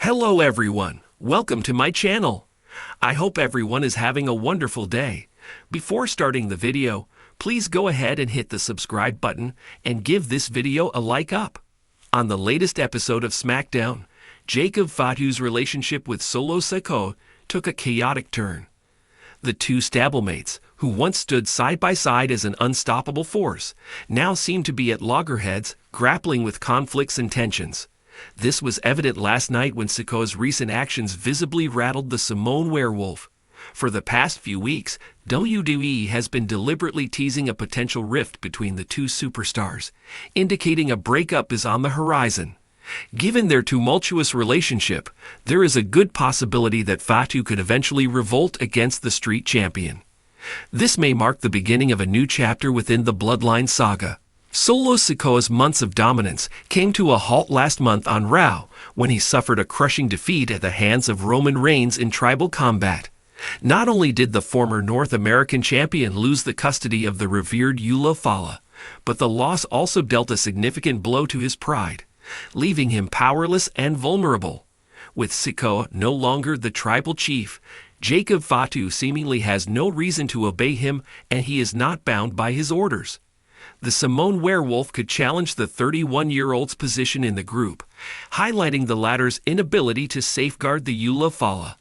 Hello everyone, welcome to my channel. I hope everyone is having a wonderful day. Before starting the video, please go ahead and hit the subscribe button and give this video a like up. On the latest episode of SmackDown, Fatu's relationship with Sikoa took a chaotic turn. The two stablemates, who once stood side by side as an unstoppable force, now seem to be at loggerheads, grappling with conflicts and tensions. This was evident last night when Sikoa's recent actions visibly rattled the Samoan werewolf. For the past few weeks, WWE has been deliberately teasing a potential rift between the two superstars, indicating a breakup is on the horizon. Given their tumultuous relationship, there is a good possibility that Fatu could eventually revolt against the Street Champion. This may mark the beginning of a new chapter within the Bloodline saga. Sikoa's months of dominance came to a halt last month on Raw when he suffered a crushing defeat at the hands of Roman Reigns in tribal combat. Not only did the former North American champion lose the custody of the revered Eula Fala, but the loss also dealt a significant blow to his pride, leaving him powerless and vulnerable. With Sikoa no longer the tribal chief, Fatu seemingly has no reason to obey him, and he is not bound by his orders. The Samoan werewolf could challenge the 31-year-old's position in the group, highlighting the latter's inability to safeguard the Eula Fala.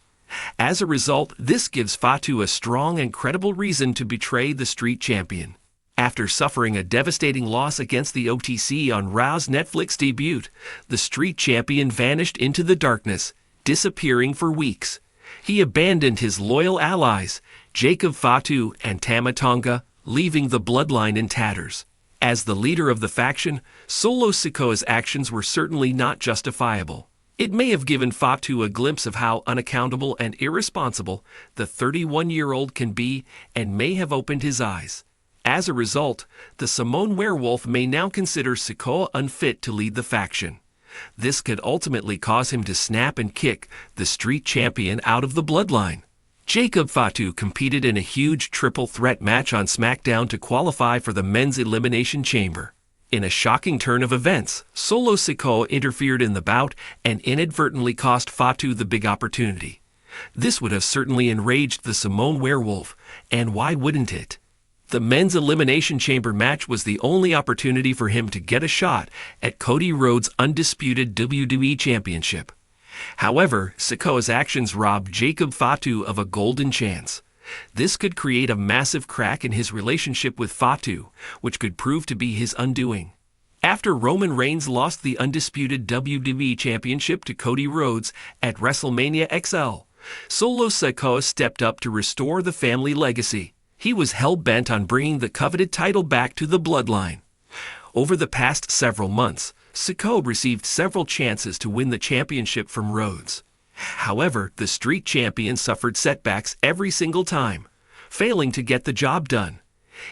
As a result, this gives Fatu a strong and credible reason to betray the Street Champion. After suffering a devastating loss against the OTC on Raw's Netflix debut, the Street Champion vanished into the darkness, disappearing for weeks. He abandoned his loyal allies, Fatu and Tama Tonga, leaving the bloodline in tatters. As the leader of the faction, Sikoa's actions were certainly not justifiable. It may have given Fatu a glimpse of how unaccountable and irresponsible the 31-year-old can be and may have opened his eyes. As a result, the Samoan werewolf may now consider Sikoa unfit to lead the faction. This could ultimately cause him to snap and kick the Street Champion out of the bloodline. Fatu competed in a huge triple threat match on SmackDown to qualify for the men's elimination chamber. In a shocking turn of events, Sikoa interfered in the bout and inadvertently cost Fatu the big opportunity. This would have certainly enraged the Samoan werewolf, and why wouldn't it? The men's elimination chamber match was the only opportunity for him to get a shot at Cody Rhodes' undisputed WWE Championship. However, Sikoa's actions robbed Fatu of a golden chance. This could create a massive crack in his relationship with Fatu, which could prove to be his undoing. After Roman Reigns lost the undisputed WWE Championship to Cody Rhodes at WrestleMania XL, Sikoa stepped up to restore the family legacy. He was hell-bent on bringing the coveted title back to the bloodline. Over the past several months, Sikoa received several chances to win the championship from Rhodes. However, the Street Champion suffered setbacks every single time, failing to get the job done.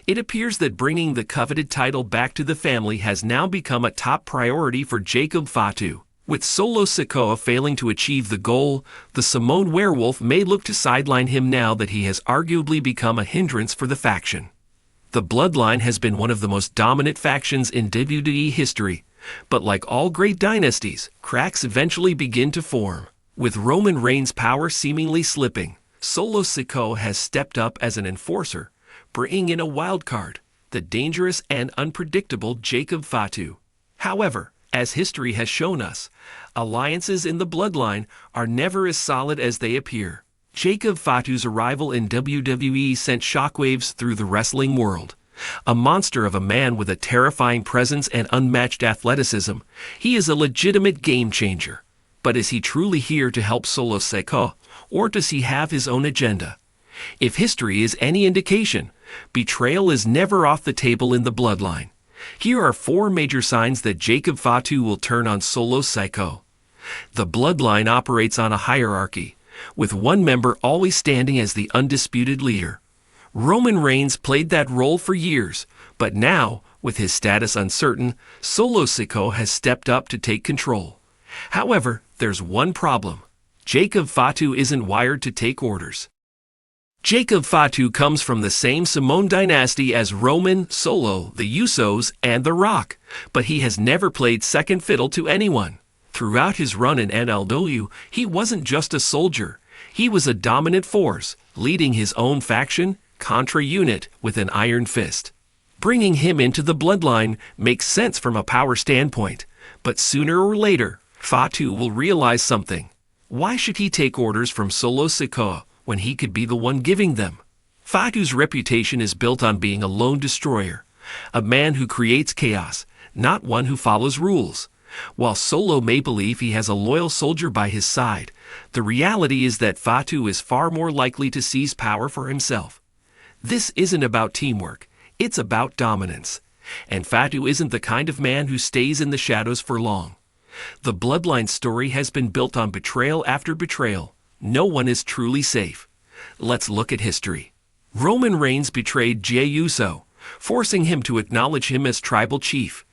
It appears that bringing the coveted title back to the family has now become a top priority for Fatu. With Sikoa failing to achieve the goal, the Samoan werewolf may look to sideline him now that he has arguably become a hindrance for the faction. The Bloodline has been one of the most dominant factions in WWE history, but like all great dynasties, cracks eventually begin to form. With Roman Reigns' power seemingly slipping, Sikoa has stepped up as an enforcer, bringing in a wild card, the dangerous and unpredictable Fatu. However, as history has shown us, alliances in the Bloodline are never as solid as they appear. Fatu's arrival in WWE sent shockwaves through the wrestling world. A monster of a man with a terrifying presence and unmatched athleticism, he is a legitimate game changer. But is he truly here to help Sikoa, or does he have his own agenda? If history is any indication, betrayal is never off the table in the Bloodline. Here are 4 major signs that Fatu will turn on Sikoa. The Bloodline operates on a hierarchy, with one member always standing as the undisputed leader. Roman Reigns played that role for years, but now, with his status uncertain, Sikoa has stepped up to take control. However, there's one problem. Fatu isn't wired to take orders. Fatu comes from the same Samoan dynasty as Roman, the Usos, and The Rock, but he has never played second fiddle to anyone. Throughout his run in NLW, he wasn't just a soldier. He was a dominant force, leading his own faction, Contra unit, with an iron fist. Bringing him into the bloodline makes sense from a power standpoint, but sooner or later, Fatu will realize something. Why should he take orders from Solo Sikoa when he could be the one giving them? Fatu's reputation is built on being a lone destroyer, a man who creates chaos, not one who follows rules. While Solo may believe he has a loyal soldier by his side, the reality is that Fatu is far more likely to seize power for himself. This isn't about teamwork, it's about dominance. And Fatu isn't the kind of man who stays in the shadows for long. The Bloodline story has been built on betrayal after betrayal. No one is truly safe. Let's look at history. Roman Reigns betrayed Jey Uso, forcing him to acknowledge him as tribal chief.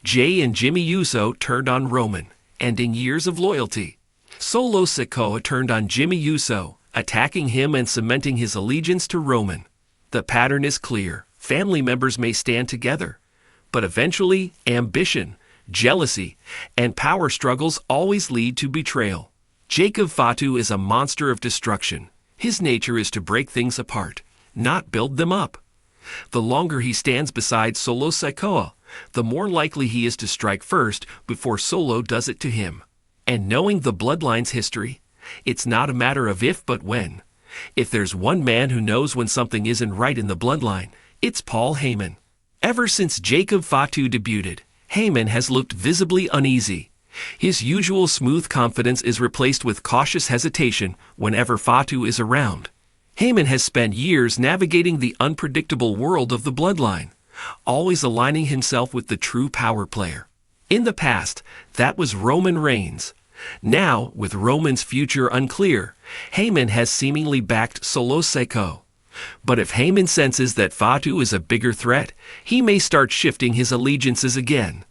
Jey and Jimmy Uso turned on Roman, ending years of loyalty. Solo Sikoa turned on Jimmy Uso, attacking him and cementing his allegiance to Roman. The pattern is clear. Family members may stand together, but eventually ambition, jealousy, and power struggles always lead to betrayal. Jacob Fatu is a monster of destruction. His nature is to break things apart, not build them up. The longer he stands beside Solo Sikoa, the more likely he is to strike first before Solo does it to him. And knowing the Bloodline's history, it's not a matter of if but when. If there's one man who knows when something isn't right in the Bloodline, it's Paul Heyman. Ever since Jacob Fatu debuted, Heyman has looked visibly uneasy. His usual smooth confidence is replaced with cautious hesitation whenever Fatu is around. Heyman has spent years navigating the unpredictable world of the Bloodline, always aligning himself with the true power player. In the past, that was Roman Reigns. Now, with Roman's future unclear, Heyman has seemingly backed Solo Sikoa. But if Heyman senses that Fatu is a bigger threat, he may start shifting his allegiances again.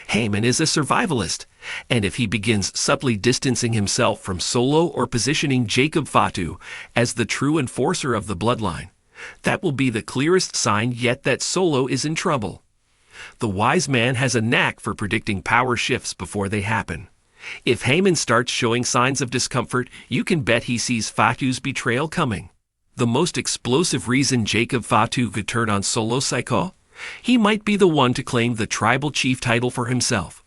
Heyman is a survivalist, and if he begins subtly distancing himself from Solo or positioning Jacob Fatu as the true enforcer of the Bloodline, that will be the clearest sign yet that Solo is in trouble. The wise man has a knack for predicting power shifts before they happen. If Heyman starts showing signs of discomfort, you can bet he sees Fatu's betrayal coming. The most explosive reason Jacob Fatu could turn on Solo Sikoa? He might be the one to claim the tribal chief title for himself.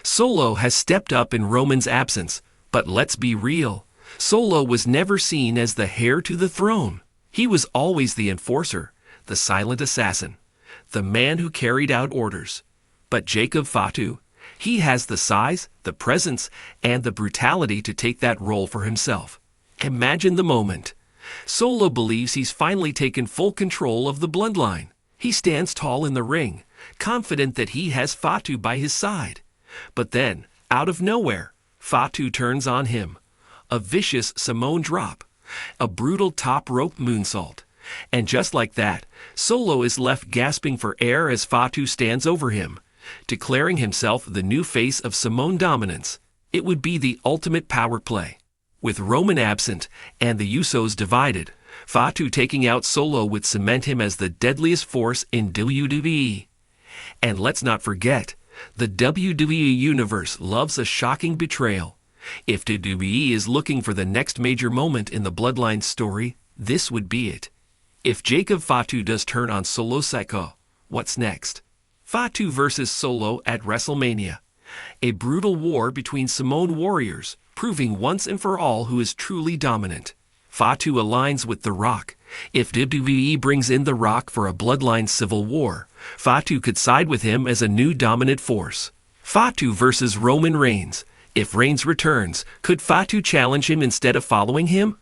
Solo has stepped up in Roman's absence, but let's be real. Solo was never seen as the heir to the throne. He was always the enforcer, the silent assassin, the man who carried out orders. But Jacob Fatu, he has the size, the presence, and the brutality to take that role for himself. Imagine the moment. Solo believes he's finally taken full control of the Bloodline. He stands tall in the ring, confident that he has Fatu by his side. But then, out of nowhere, Fatu turns on him. A vicious Samoan drop, a brutal top rope moonsault. And just like that, Solo is left gasping for air as Fatu stands over him, declaring himself the new face of Samoan dominance. It would be the ultimate power play. With Roman absent and the Usos divided, Fatu taking out Solo would cement him as the deadliest force in WWE. And let's not forget, the WWE Universe loves a shocking betrayal. If WWE is looking for the next major moment in the Bloodline story, this would be it. If Jacob Fatu does turn on Solo Sikoa, what's next? Fatu versus Solo at WrestleMania. A brutal war between Samoan warriors, proving once and for all who is truly dominant. Fatu aligns with The Rock. If WWE brings in The Rock for a Bloodline civil war, Fatu could side with him as a new dominant force. Fatu versus Roman Reigns. If Reigns returns, could Fatu challenge him instead of following him?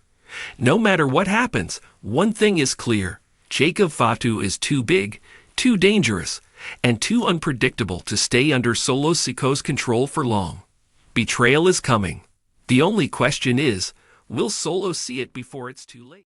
No matter what happens, one thing is clear. Jacob Fatu is too big, too dangerous, and too unpredictable to stay under Solo Sikoa's control for long. Betrayal is coming. The only question is, will Solo see it before it's too late?